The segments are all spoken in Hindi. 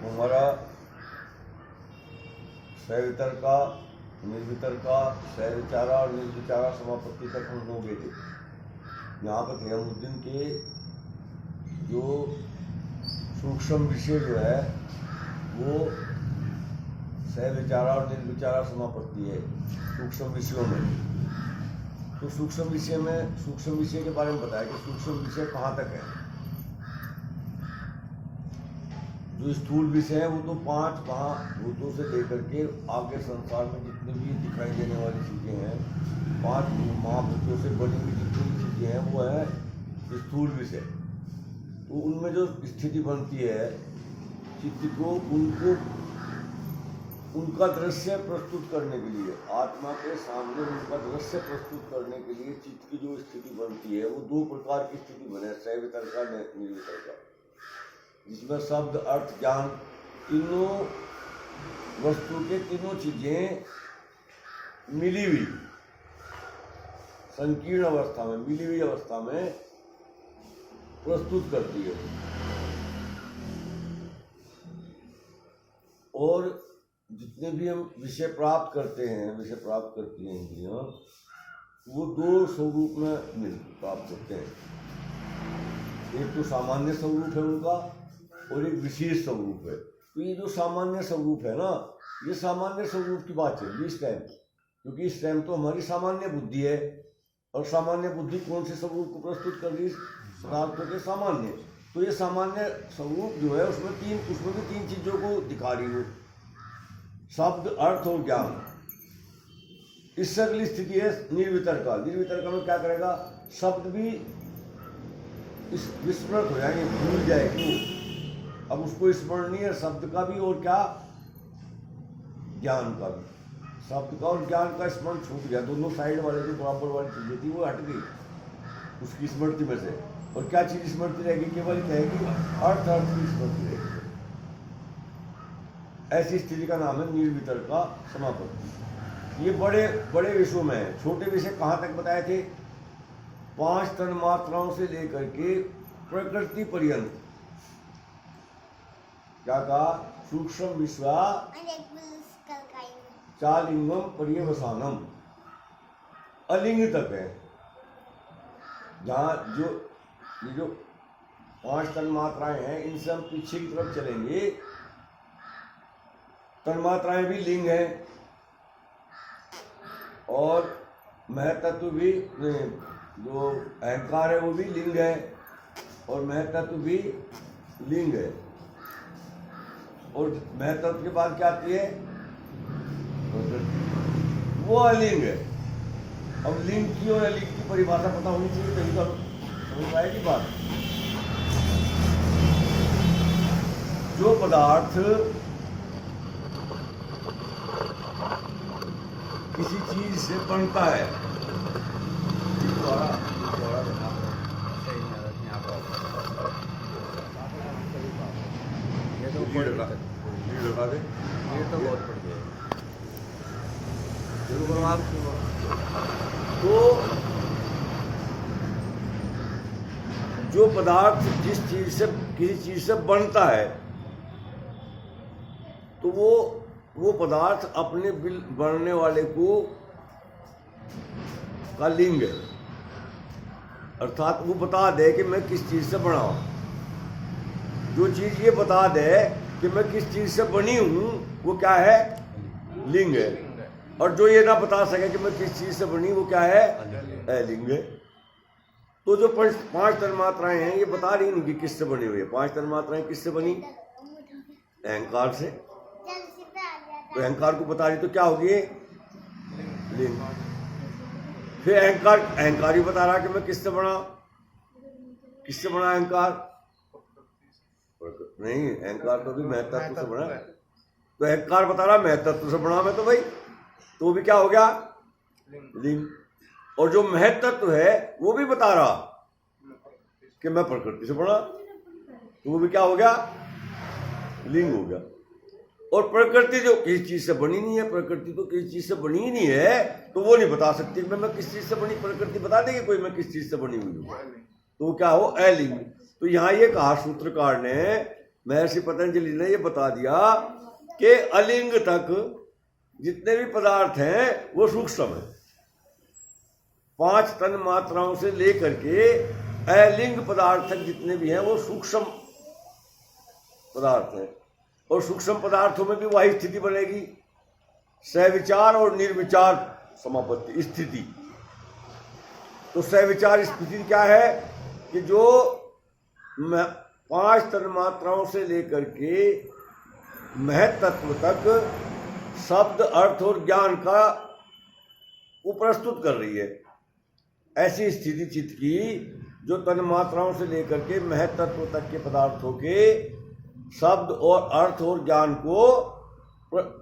हमारा सवितरका, निर्वितरका, सविचारा और निर्विचारा समापत्ति तक हम हो गए थे। यहाँ पर थे हम उस दिन के जो सूक्ष्म विषय जो है वो सविचारा और निर्विचारा समापत्ति है सूक्ष्म विषयों में। तो सूक्ष्म विषय के बारे में बताया कि सूक्ष्म विषय कहाँ तक है। जो स्थूल विषय है वो तो 5 महाभूतों से लेकर के आगे संसार में जितनी भी दिखाई देने वाली चीजें हैं, 5 महाभूतों से बनी हुई जितनी भी चीजें हैं वो है स्थूल विषय। तो उनमें जो स्थिति बनती है चित्त को, उनका दृश्य प्रस्तुत करने के लिए, आत्मा के सामने उनका दृश्य प्रस्तुत करने के लिए चित्त की जो स्थिति बनती है वो 2 प्रकार की स्थिति बने, सवितरका, निर्वितरका, जिसमें शब्द, अर्थ, ज्ञान, तीनों वस्तु के तीनों चीजें मिली हुई संकीर्ण अवस्था में, मिली हुई अवस्था में प्रस्तुत करती है। और जितने भी हम विषय प्राप्त करते हैं, विषय प्राप्त करती हैं इंद्रियां, वो 2 स्वरूप में प्राप्त होते हैं। एक तो सामान्य स्वरूप है उनका और एक विशेष स्वरूप है। तो ये जो सामान्य स्वरूप है ना, ये सामान्य स्वरूप की बात चल रही इस टाइम, क्योंकि इस टाइम तो हमारी सामान्य बुद्धि है और सामान्य बुद्धि कौन से स्वरूप को प्रस्तुत कर रही है? पदार्थों के सामान्य। तो ये सामान्य स्वरूप जो है उसमें भी 3 चीजों को दिखा रही है, शब्द, अर्थ और ज्ञान। इससे अगली स्थिति है निर्वितरका। निर्वितरका में क्या करेगा? शब्द भी विस्मृत हो जाएंगे, भूल जाएगी, अब उसको स्मरण नहीं है शब्द का भी और क्या ज्ञान का भी। शब्द का और ज्ञान का स्मरण छूट गया, दोनों साइड वाले जो बराबर वाली चीजें थी वो हट गई उसकी स्मृति में से। और क्या चीज स्मृति रहेगी? केवल कहेगी अर्थ की स्मृति रहेगी। ऐसी स्थिति का नाम है निर्वितरका समापत्ति। ये बड़े बड़े विषयों में है। छोटे विषय कहाँ तक बताए थे? 5 तन्मात्राओं से लेकर के प्रकृति पर्यंत। क्या कहा? सूक्ष्म विश्वा चालिंगम पर्यवसानम, अलिंग तक है। जहाँ ये जो 5 तन्मात्राएं हैं इनसे हम पीछे की तरफ चलेंगे। तन्मात्राएं भी लिंग है और महतत्व भी, जो अहंकार है वो भी लिंग है और महतत्व भी लिंग है। और महतत्व के बाद क्या आती है? वो अलिंग है। अब लिंग की और अलिंग की परिभाषा पता होनी चाहिए, तभी तो समझ पाएगी बात। जो पदार्थ किसी चीज से बनता है, लगा दे, ये तो बहुत बढ़िया है। तो जो पदार्थ जिस चीज से, किसी चीज से बनता है, तो वो पदार्थ अपने बनने वाले को का लिंग है। अर्थात वो बता दे कि मैं किस चीज से बना हूं। जो चीज ये बता दे कि मैं किस चीज से बनी हूं वो क्या है? लिंग है। और जो ये ना बता सके कि मैं किस चीज से बनी, वो क्या है? अलिंग है। तो जो 5 तन्मात्राएं हैं ये बता रही नहीं कि किससे बनी हुई है। 5 तन्मात्राएं किससे बनी? अहंकार से। तो अहंकार को बता रही तो क्या होगी? लिंग। फिर अहंकार ही बता रहा कि मैं किससे बना। किससे बना अहंकार? नहीं, अहंकार तो भी महतत्व से बना। तो अहंकार बता रहा महतत्व से बना मैं, तो भाई तो भी क्या हो गया? लिंग। और जो महतत्व है वो भी बता रहा कि मैं प्रकृति से बना, तो वो भी क्या हो गया? लिंग हो गया। और प्रकृति जो किसी चीज से बनी नहीं है, प्रकृति तो किसी चीज से बनी ही नहीं है, तो वो नहीं बता सकती कि मैं किस चीज से बनी। प्रकृति बता देगी कोई मैं किस चीज से बनी हुई हूँ, तो क्या हो? अलिंग। तो यहाँ ये कहा सूत्रकार ने महर्षि पतंजलि ने ये बता दिया कि अलिंग तक जितने भी पदार्थ हैं वो सूक्ष्म है। 5 तन मात्राओं से लेकर के अलिंग पदार्थ तक जितने भी हैं वो सूक्ष्म पदार्थ हैं। और सूक्ष्म पदार्थों में भी वही स्थिति बनेगी, सविचार और निर्विचार समापत्ति स्थिति। तो सविचार स्थिति क्या है कि जो 5 तन मात्राओं से लेकर के महत तत्व तक शब्द, अर्थ और ज्ञान का वो प्रस्तुत कर रही है। ऐसी स्थिति चित्त की जो तन मात्राओं से लेकर के महत तत्व तक के पदार्थों के शब्द और अर्थ और ज्ञान को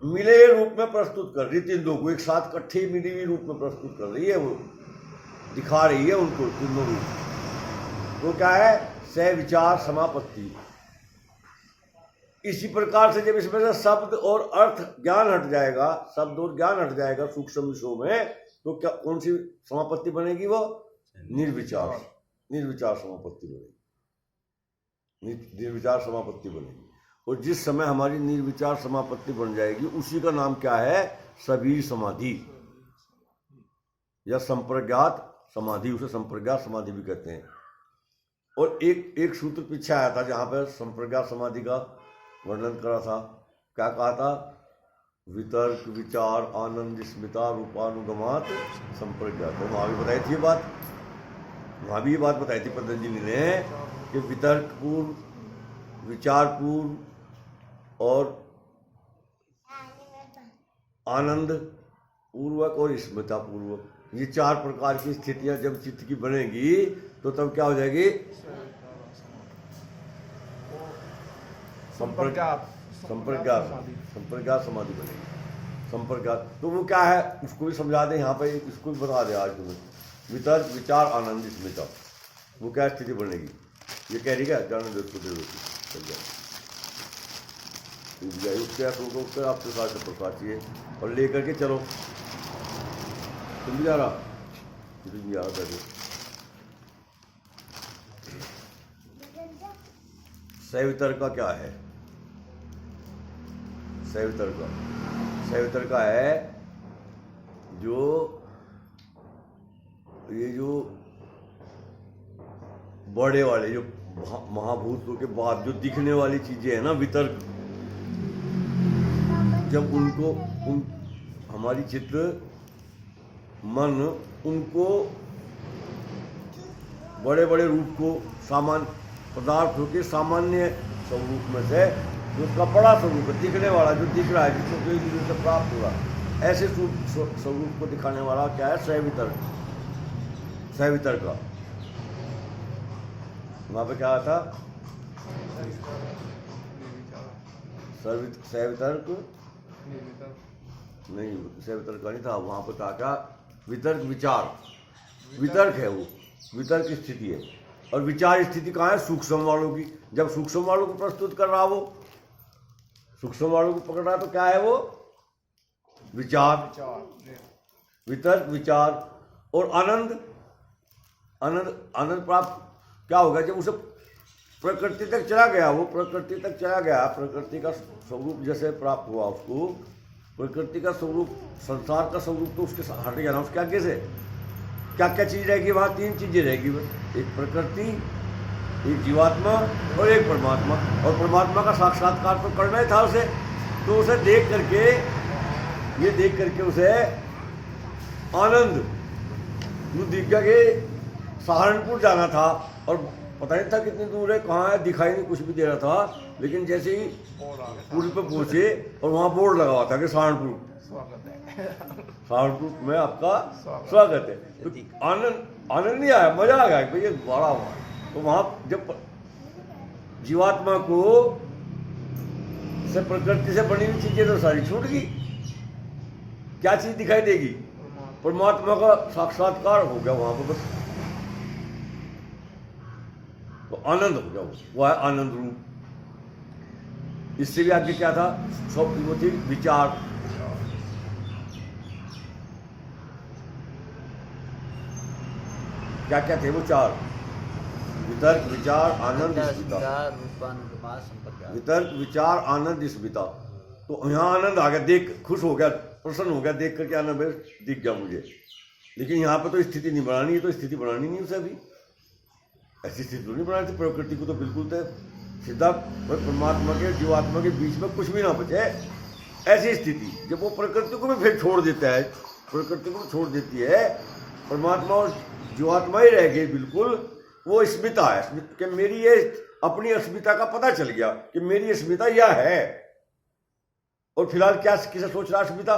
मिले रूप में प्रस्तुत कर रही, तीनों को एक साथ इकट्ठे मिले हुए रूप में प्रस्तुत कर रही है, वो दिखा रही है उनको तीनों रूप। तो क्या है? सविचार समापत्ति। इसी प्रकार से जब इसमें से शब्द और अर्थ ज्ञान हट जाएगा, शब्द और ज्ञान हट जाएगा सूक्ष्म विषयों में, तो क्या कौन सी समापत्ति बनेगी? वो निर्विचार समापत्ति बनेगी। निर्विचार समापत्ति बनेगी। और जिस समय हमारी निर्विचार समापत्ति बन जाएगी उसी का नाम क्या है? सबीर समाधि या संप्रज्ञात समाधि। उसे संप्रज्ञात समाधि भी कहते हैं। और एक सूत्र पीछे आया था जहाँ पर संप्रज्ञात समाधि का वर्णन करा था। क्या कहा था? वितर्क विचार आनंद स्मिता रूपानुगमात संप्रज्ञात। तो वहाँ भी बताई थी ये बात, वहाँ भी ये बात बताई थी पतंजलि ने कि वितर्क पूर्व, विचार पूर्व और आनंद पूर्वक और स्मिता पूर्वक, ये 4 प्रकार की स्थितियां जब चित्त की बनेगी तो तब क्या हो जाएगी? संप्रज्ञात समाधि बनेगी। संप्रज्ञात तो वो क्या है उसको भी समझा दें यहाँ पे, इसको भी बता दें आज तुम्हें। वितर्क विचार आनंद स्मिता, वो क्या स्थिति बनेगी? ये कह रही क्या? जाने दो उसको, दे दो, चल जाए उसके आपके साथ प्रसाद चाहिए और लेकर के चलो। तुम भी जा रहा? तुम भी आ रहा? सवितर का क्या है? सवितर का है जो ये जो बड़े वाले जो महाभूतों के बाद जो दिखने वाली चीजें हैं ना, वितर्क, जब उनको हमारी चित्त मन उनको बड़े बड़े रूप को सामान्य पदार्थों के सामान्य स्वरूप में से जो कपड़ा स्वरूप दिखने वाला, जो दिख रहा है, जिसको कोई चीज से प्राप्त हुआ, ऐसे स्वरूप को दिखाने वाला क्या है? सवितर का। वहां पे क्या था? सवितर्क नहीं, सवितर्क का नहीं था। वहां पर क्या? वितर्क विचार। वितर्क है वो, वितर्क स्थिति है। और विचार स्थिति कहाँ है? सूक्ष्म वालों की। जब सूक्ष्म वालों को प्रस्तुत कर रहा, वो सूक्ष्म वालों को पकड़ रहा, तो क्या है वो? विचार। वितर्क विचार और आनंद प्राप्त क्या होगा? जब उसे प्रकृति तक चला गया, वो प्रकृति तक चला गया, प्रकृति का स्वरूप जैसे प्राप्त हुआ उसको, प्रकृति का स्वरूप, संसार का स्वरूप तो उसके हट गया ना। उसके आगे से क्या क्या चीज रहेगी? वहाँ 3 चीजें रहेगी बस, एक प्रकृति, एक जीवात्मा और एक परमात्मा। और परमात्मा का साक्षात्कार तो करना ही था उसे। तो उसे देख करके, ये देख करके उसे आनंद, वो दिख गया कि सहारनपुर जाना था और पता नहीं था कितनी दूर है, कहाँ है, दिखाई नहीं कुछ भी दे रहा था। लेकिन जैसे ही पुल पे पहुंचे और वहाँ बोर्ड लगा हुआ था कि सहारनपुर में आपका स्वागत है। तो आनंद नहीं आया, मजा आ गया भाई, ये बड़ा हुआ। तो वहाँ जब जीवात्मा को से प्रकृति से बनी हुई चीजें तो सारी छूट गई, क्या चीज दिखाई देगी? परमात्मा का साक्षात्कार हो गया वहां पर बस। तो आनंद हो गया, वो है आनंद रूप। इससे भी आगे क्या था? सब वो थी विचार। क्या क्या थे वो 4? वितर्क विचार आनंद स्मिता, रूपानुगमा संप्रज्ञात। वितर्क विचार आनंद स्मिता। तो यहाँ आनंद आ गया, देख खुश हो गया, प्रसन्न हो गया, देख करके आनंद दिख गया मुझे। लेकिन यहाँ पे तो स्थिति नहीं बनानी है, तो स्थिति बनानी नहीं उसे अभी, ऐसी स्थिति तो नहीं बनानी थी। प्रकृति को तो बिल्कुल तो सीधा परमात्मा के जीवात्मा के बीच में कुछ भी ना बचे, ऐसी स्थिति जब वो प्रकृति को भी फिर छोड़ देता है, प्रकृति को छोड़ देती है, परमात्मा और जीवात्मा ही रह गए बिल्कुल। वो अस्मिता है कि मेरी ये अपनी अस्मिता का पता चल गया कि मेरी अस्मिता यह है। और फिलहाल क्या किसे सोच रहा अस्मिता?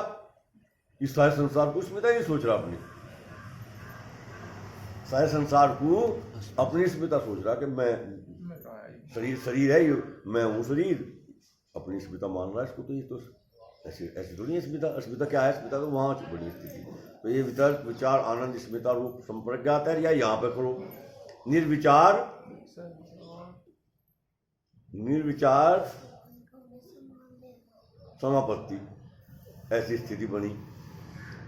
इस सारे संसार को अस्मिता नहीं सोच रहा, अपनी सारे संसार को अपनी अस्मिता सोच रहा कि मैं शरीर है, ये मैं हूँ शरीर, अपनी अस्मिता मान रहा है इसको। तो ये तो ऐसी ऐसी तो नहीं अस्मिता। अस्मिता क्या है? अस्मिता तो वहाँ से बड़ी स्थिति। तो ये वितर्क विचार आनंद स्मिता रूप संप्रज्ञात है। या यहाँ पे करो निर्विचार, निर्विचार समापत्ति, ऐसी स्थिति बनी।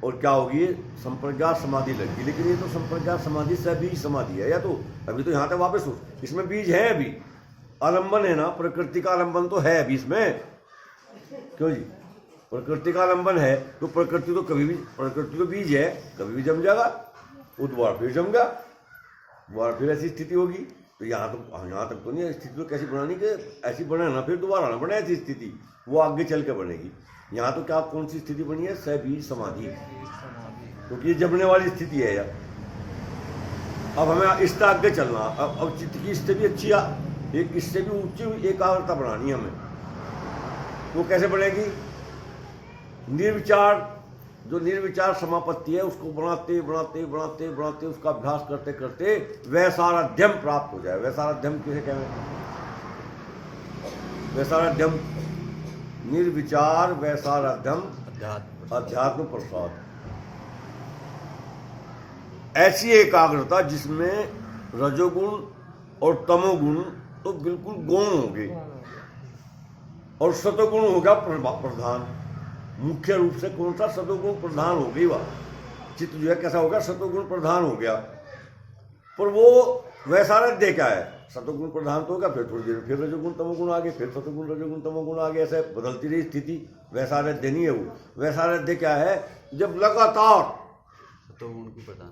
और क्या होगी? संप्रज्ञात समाधि लगी। लेकिन ये तो संप्रज्ञात समाधि से बीज समाधि है, या तो अभी तो यहाँ तक वापस हो, इसमें बीज है, अभी आलंबन है ना, प्रकृति का आलंबन तो है अभी इसमें। क्यों जी? प्रकृति का आलंबन है तो प्रकृति तो कभी भी, प्रकृति तो बीज है, कभी भी जम जाएगा, वो दोबारा फिर जम गया, दोबारा फिर ऐसी स्थिति होगी। तो यहाँ तक तो नहीं, स्थिति तो कैसी बनानी कि ऐसी बने ना फिर दोबारा ना बने ऐसी स्थिति, वो आगे चल के बनेगी। यहाँ तो क्या कौन सी स्थिति बनी है? सबीज समाधि, क्योंकि ये जमने वाली स्थिति है यार। अब हमें इससे आगे चलना, अब चित्त की इससे भी अच्छी, एक इससे भी ऊंची एकाग्रता बनानी है हमें। वो कैसे बनेगी? निर्विचार, जो निर्विचार समापत्ति है उसको बनाते बनाते बनाते बनाते उसका अभ्यास करते करते वैसाराध्यम प्राप्त हो जाए। वैसाराध्यम किसे कहें? वैसाराध्यम, निर्विचार वैसाराध्यम अध्यात्म प्रसाद, ऐसी एकाग्रता जिसमें रजोगुण और तमोगुण तो बिल्कुल गौण हो गए और सतोगुण हो गया प्रधान। मुख्य रूप से कौन सा? सतोगुण प्रधान हो गई। वह चित्त जो है कैसा हो गया? सतोगुण प्रधान हो गया। पर वो वैसारध्य क्या है? सतोगुण प्रधान तो होगा, फिर थोड़ी देर फिर रजोगुण तमोगुण आ गए, फिर सतोगुण रजोगुण तमोगुण आ गए, ऐसे बदलती रही स्थिति। वैसारध्य नहीं है वो। वैसारध्य क्या है? जब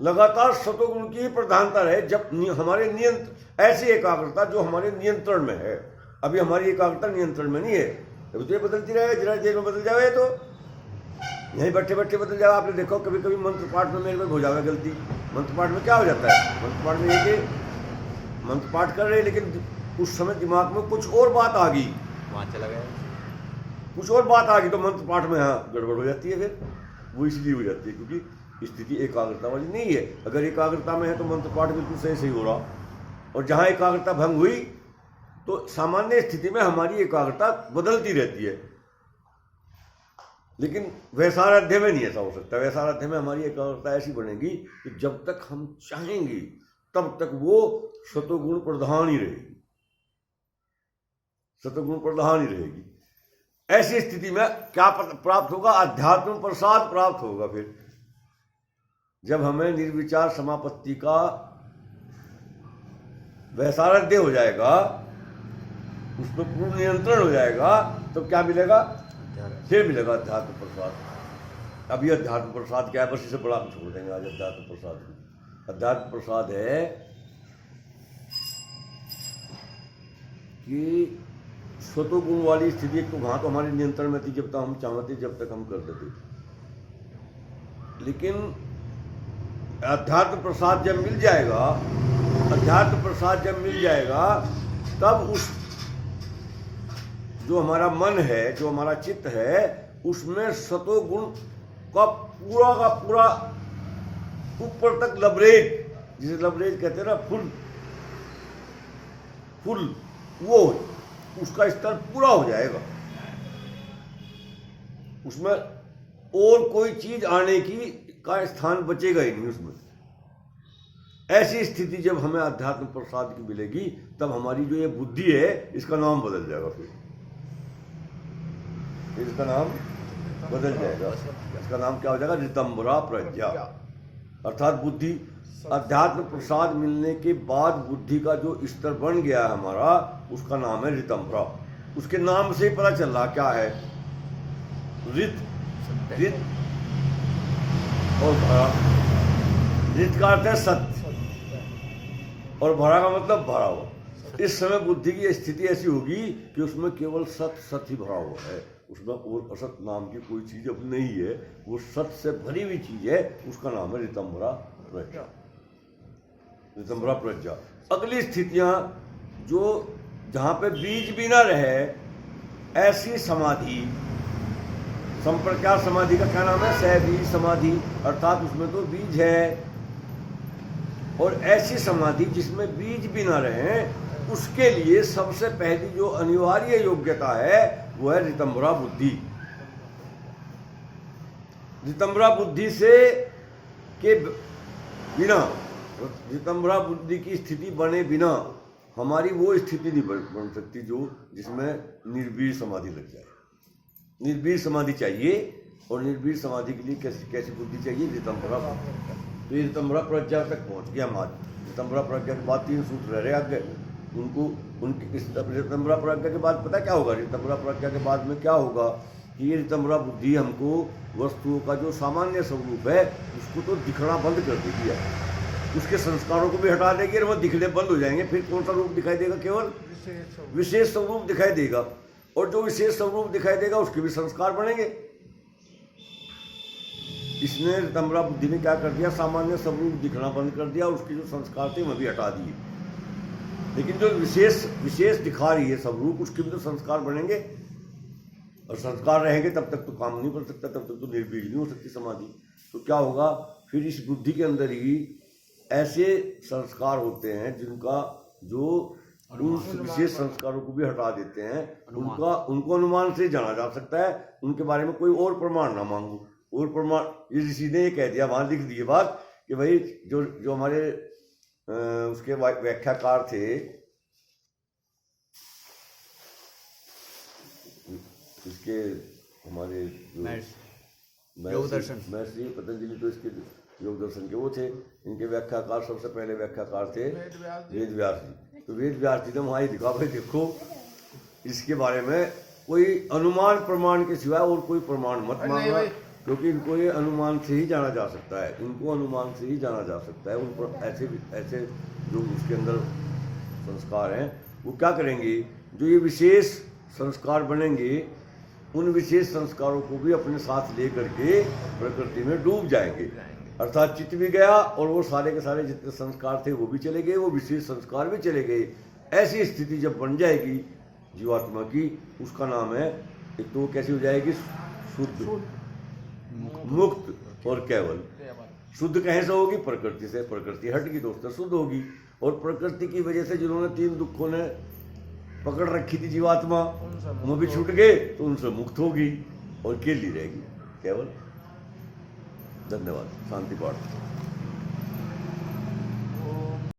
लगातार सतोगुण की प्रधानता रहे, जब हमारे नियंत्रण, ऐसी एकाग्रता जो हमारे नियंत्रण में है। अभी हमारी एकाग्रता नियंत्रण में नहीं है, अभी तो ये बदलती रहेगा, जरा देर में बदल जाए तो यहीं बैठे बैठे बदल जाएगा। आपने देखो कभी कभी मंत्र पाठ में मेरे में हो जाएगा गलती। मंत्र पाठ में क्या हो जाता है? मंत्र पाठ में ये कि मंत्र पाठ कर रहे हैं लेकिन उस समय दिमाग में कुछ और बात आ गई, वहाँ चला गया, कुछ और बात आ गई, तो मंत्र पाठ में हाँ गड़बड़ हो जाती है। फिर वो इसलिए हो जाती है क्योंकि स्थिति एकाग्रता वाली नहीं है। अगर एकाग्रता में है तो मंत्र पाठ बिल्कुल सही सही हो रहा, और जहाँ एकाग्रता भंग हुई तो सामान्य स्थिति में हमारी एकाग्रता बदलती रहती है। लेकिन वैसाराध्य में नहीं ऐसा हो सकता। वैसाराध्य में हमारी एकाग्रता ऐसी बनेगी कि जब तक हम चाहेंगे तब तक वो सतोगुण प्रधान ही रहेगी, सतोगुण प्रधान ही रहेगी। ऐसी स्थिति में क्या प्राप्त होगा? अध्यात्म प्रसाद प्राप्त होगा। फिर जब हमें निर्विचार समापत्ति का वैसारध्य हो जाएगा, उसमें पूर्ण नियंत्रण हो जाएगा, तो क्या मिलेगा? फिर मिलेगा अध्यात्म प्रसाद। अभी अध्यात्म प्रसाद क्या है? बस इसे बड़ा छोड़ देंगे आज अध्यात्म प्रसाद। अध्यात्म प्रसाद है कि सतोगुण वाली स्थिति, एक तो वहां तो हमारे नियंत्रण में थी, जब तक हम चाहते जब तक हम करते थे। लेकिन अध्यात्म प्रसाद जब मिल जाएगा, अध्यात्म प्रसाद जब मिल जाएगा, तब उस जो हमारा मन है, जो हमारा चित्त है, उसमें सतोगुण का पूरा ऊपर तक लबरेज, जिसे लबरेज कहते हैं ना, फुल वो उसका स्तर पूरा हो जाएगा। उसमें और कोई चीज आने की का स्थान बचेगा ही नहीं उसमें। ऐसी स्थिति जब हमें अध्यात्म प्रसाद की मिलेगी, तब हमारी जो ये बुद्धि है इसका नाम बदल जाएगा। फिर इसका नाम बदल जाएगा। इसका नाम क्या हो जाएगा? ऋतंबरा प्रज्ञा, अर्थात बुद्धि अध्यात्म प्रसाद मिलने के बाद बुद्धि का जो स्तर बन गया है हमारा, उसका नाम है ऋतंभरा। उसके नाम से ही पता चल रहा क्या है, ऋत, ऋत और भरा। ऋत का अर्थ है सत्य और भरा का मतलब भरा हुआ। इस समय बुद्धि की स्थिति ऐसी होगी कि उसमें केवल सत्य सत्य ही भरा हुआ है, उसमें और असत नाम की कोई चीज अब नहीं है, वो सत्य से भरी हुई चीज है, उसका नाम है ऋतंभरा प्रज्ञा। ऋतंभरा प्रज्ञा। अगली स्थितियां जो जहां पे बीज भी ना रहे, ऐसी समाधि, संप्रज्ञात समाधि का क्या नाम है, सहबीज समाधि, अर्थात उसमें तो बीज है। और ऐसी समाधि जिसमें बीज भी ना रहे, उसके लिए सबसे पहली जो अनिवार्य योग्यता है वो है ऋतंभरा बुद्धि। ऋतंभरा बुद्धि से के बिना, ऋतंभरा बुद्धि की स्थिति बने बिना हमारी वो स्थिति नहीं बन सकती जो जिसमें निर्वीर समाधि लग जाए। निर्वीर समाधि चाहिए, और निर्वीर समाधि के लिए कैसी बुद्धि चाहिए, ऋतंभरा। तो ये ऋतंभरा प्रज्ञा तक पहुंच गया हमारे। ऋतंभरा प्रज्ञा के बाद 3 सूत्र रह रहे आगे, उनको उनकी ऋतंभरा प्रज्ञा के बाद पता क्या होगा, ऋतंभरा प्रज्ञा के बाद में क्या होगा कि ये ऋतंभरा बुद्धि हमको वस्तुओं का जो सामान्य स्वरूप है उसको तो दिखना बंद कर देगी है, उसके संस्कारों को भी हटा देगी और वह दिखने बंद हो जाएंगे। फिर कौन सा रूप दिखाई देगा, केवल विशेष स्वरूप दिखाई देगा, और जो विशेष स्वरूप दिखाई देगा उसके भी संस्कार बनेंगे। इसने ऋतंभरा बुद्धि ने क्या कर दिया, सामान्य स्वरूप दिखना बंद कर दिया, उसके जो संस्कार थे वह भी हटा दिए। लेकिन जो विशेष दिखा रही है स्वरूप, उसके भी तो संस्कार बनेंगे, और संस्कार रहेंगे तब तक तो काम नहीं कर सकता, तब तक तो निर्बीज नहीं हो सकती समाधि। तो क्या होगा, फिर इस बुद्धि के अंदर ही ऐसे संस्कार होते हैं जिनका जो उन विशेष संस्कारों को भी हटा देते हैं, उनको अनुमान से जाना जा सकता है, उनके बारे में कोई और प्रमाण ना मांगो। और प्रमाण, ये ऋषि ने ये कह दिया, वहां लिख दी बात कि भाई जो हमारे उसके व्याख्याकार थे, इसके हमारे योग दर्शन महर्षि पतंजलि, तो इसके योग दर्शन के वो थे, इनके व्याख्याकार सबसे पहले व्याख्याकार थे वेद व्यास जी। तो वेद व्यास जी ने वहाँ ही दिखा, भाई देखो इसके बारे में कोई अनुमान प्रमाण के सिवाय और कोई प्रमाण मत मांगना, क्योंकि इनको ये अनुमान से ही जाना जा सकता है, इनको अनुमान से ही जाना जा सकता है। उन पर ऐसे जो उसके अंदर संस्कार हैं वो क्या करेंगे, जो ये विशेष संस्कार बनेंगे, उन विशेष संस्कारों को भी अपने साथ ले करके प्रकृति में डूब जाएंगे। अर्थात चित्त भी गया और वो सारे के सारे जितने संस्कार थे वो भी चले गए, वो विशेष संस्कार भी चले गए। ऐसी स्थिति जब बन जाएगी जीवात्मा की, उसका नाम है, एक तो वो कैसी हो जाएगी, शुद्ध, मुक्त और केवल। शुद्ध कहीं से होगी, प्रकृति से। प्रकृति हट गई तो उससे शुद्ध होगी, और प्रकृति की वजह से जिन्होंने 3 दुखों ने पकड़ रखी थी जीवात्मा, वो भी छूट गए तो उनसे मुक्त होगी और केली रहेगी, केवल। धन्यवाद। शांति पाठ।